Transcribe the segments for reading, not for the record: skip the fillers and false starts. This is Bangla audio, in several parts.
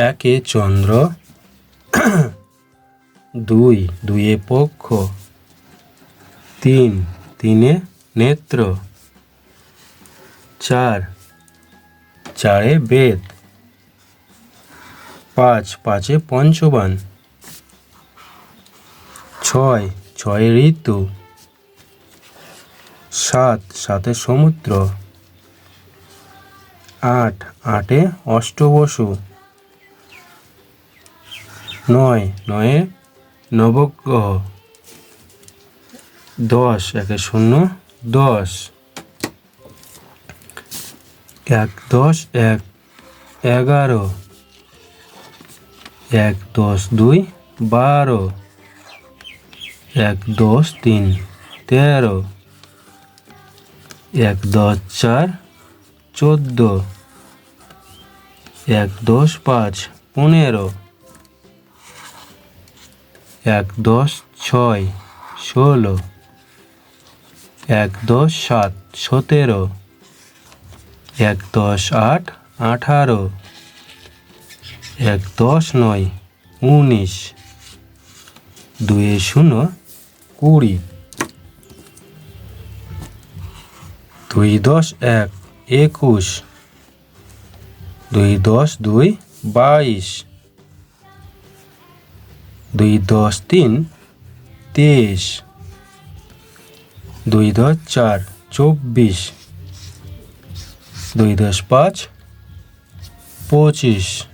একে চন্দ্র, দুই দুইয়ে পক্ষ, তিনে নেত্র, চারে বেদ, পাঁচে পঞ্চবান, ছয়ে ঋতু, সাতে সমুদ্র, আটে অষ্টবসু, নয়ে নবগ্রহ, 10 একে 0 10, 1 11, 1 2 12, 1 3 13, 1 4 14, 1 5 15, 1 6 16, 1 7 17, 1 8 18, 1 9 19, 2 0 20, 2 1 21, 2 2 22, 2 3 23, 2 4 24, 2 5 25,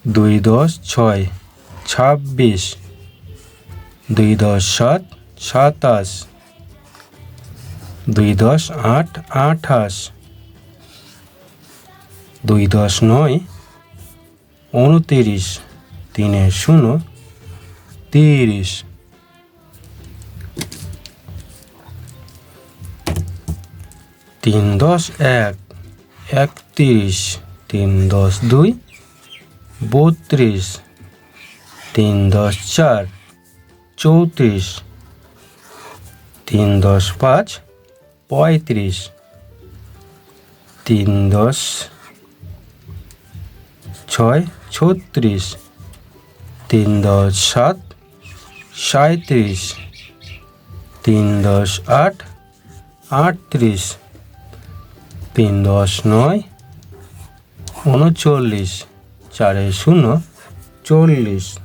2 6 26, 2 7 27, 2 8 28, 2 9 29, 3 0 30, 3 1 31, 3 2 32, 3 4 34, 3 5 35, 3 6 36, 3 7 37, 3 8 38, 3 9 39, 4 0 40।